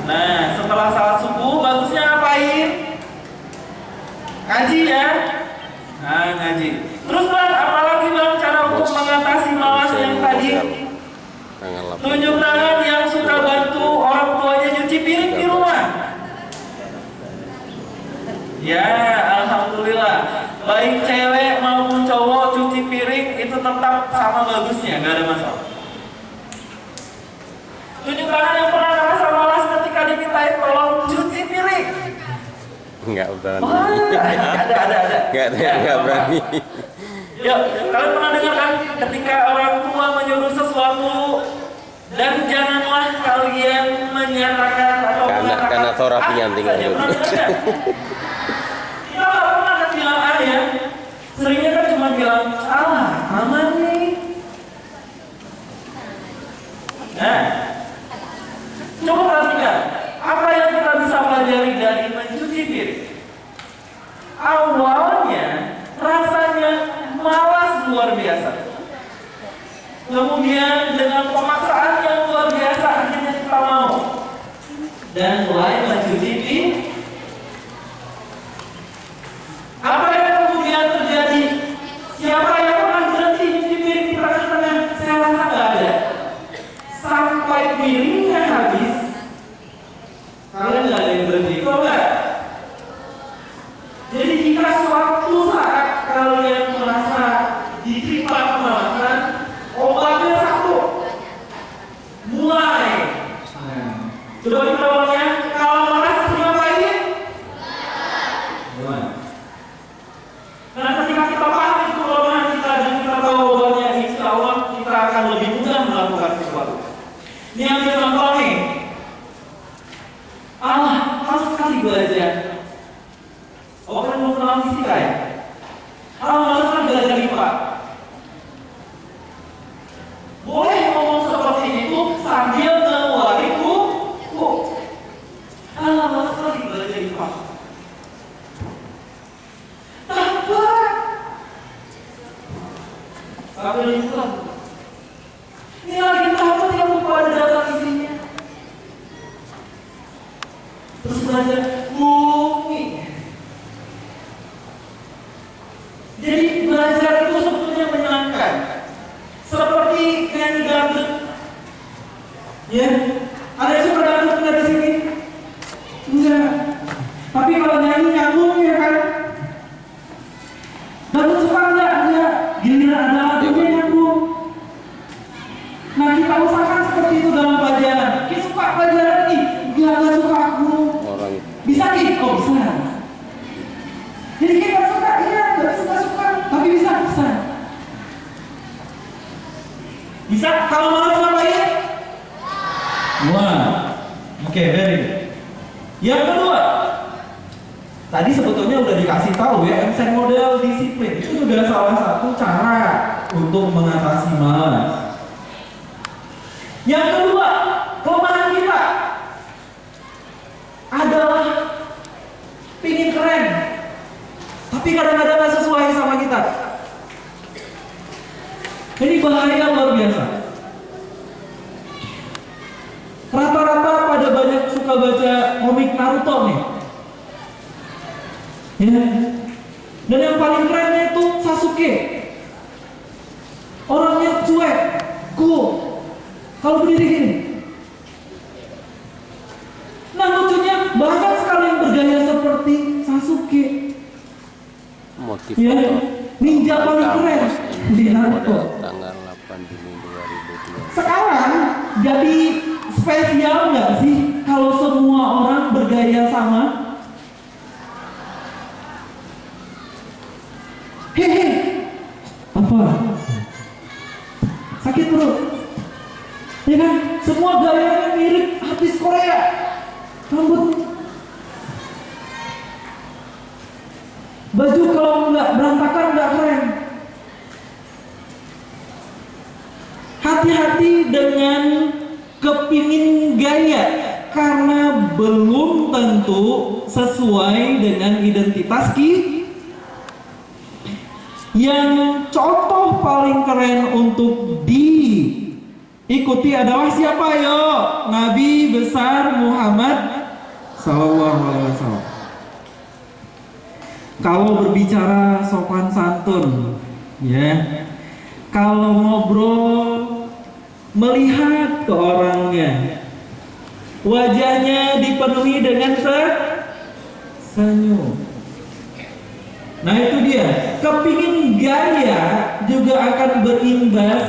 Nah, setelah salat subuh bagusnya ngapain? Ngaji ya. Nah, ngaji. Terus Bang, apalagi Bang cara untuk mengatasi malas yang tadi? Tunjuk tangan yang suka bantu orang tuanya nyuci piring di rumah. Ya, alhamdulillah. Baik cewek maupun cowok cuci piring itu tetap sama bagusnya, nggak ada masalah. Tunjuk tangan yang pernah merasa malas ketika dimintain tolong cuci piring. Enggak berani. Ada. Enggak berani. Yuk, kalian pernah dengar kan ketika orang tua menyuruh sesuatu dan janganlah kalian menyatakan atau mengatakan karena torapinya tinggal saja. Pernah dengar kan? Kita nggak pernah kan bilang ya. Seringnya kan cuma bilang aman nih. Nah, coba perhatikan apa yang kita bisa pelajari dari mencuci piring. Awalnya rasanya malas luar biasa. Kemudian dengan pemaksaan yang luar biasa akhirnya kita mau dan mulai mencuci piring. Apa yang kemudian terjadi? Siapa yang pernah berhenti cuci piring di tengah-tengah? Saya rasa nggak ada. Sampai piringnya habis, kalian nggak ada yang berhenti, kok nggak? Jadi jika suatu saat kalian merasa diterima kemalasan, obatnya satu, mulai. Coba kita ulangi, kalau malas ngapain? Mulai. Karena ketika kita paham itu kelemahan kita dan kita tahu obatnya, insya Allah kita akan lebih mudah melakukan sesuatu. Ini yang kita contoh nih. Harus sekali belajar. Oh, kan mau kenal fisika ya? Harus kan belajar IPA. Boleh ngomong seperti itu sambil ngeluarin buku. Harus sekali belajar IPA. Sabar. Sambil dipulang. Ini lagi takut yang lupa ada data isinya. Terus belajar bumi. Jadi belajar itu sebetulnya menyenangkan. Seperti nyanyi dangdut. Ya, ada yang suka dangdut nggak di sini? Enggak. Tapi kalau nyanyi nyambung ya kan? Dangdut suka enggak? Giliran ada lagunya nyambung. Nah kita usahakan seperti itu dalam pelajaran. Kita suka pelajaran nih, nggak suka aku. Bisa nih? Oh bisa. Jadi kita suka, iya nggak suka, tapi bisa. Bisa? Kalau malas ngapain? Wah, oke, very good. Yang kedua, tadi sebetulnya udah dikasih tahu ya, MC model disiplin itu juga salah satu cara untuk mengatasi malas. Yang kedua, kelemahan kita adalah pingin keren, tapi kadang-kadang nggak sesuai sama kita. Ini bahaya luar biasa. Rata-rata pada banyak suka baca komik Naruto nih. Ya. Dan yang paling kerennya itu Sasuke. Orangnya cuek, cool. Kalau berdiri gini. Nah lucunya banyak sekali yang bergaya seperti Sasuke. Motivator. Ya, ninja paling keren di Naruto. Tanggal 8 Juni 2020. Sekarang jadi spesial nggak sih kalau semua orang bergaya sama? Hehe, apa? Sakit perut? Ya kan? Semua gayanya mirip artis Korea. Rambut, baju kalau nggak berantakan nggak keren. Hati-hati dengan kepingin gaya karena belum tentu sesuai dengan identitas kita. Yang contoh paling keren untuk diikuti adalah siapa yo? Nabi besar Muhammad Shallallahu Alaihi Wasallam. Kalau berbicara sopan santun, ya, kalau ngobrol melihat ke orangnya, wajahnya dipenuhi dengan senyum. Nah itu dia, kepingin gaya juga akan berimbas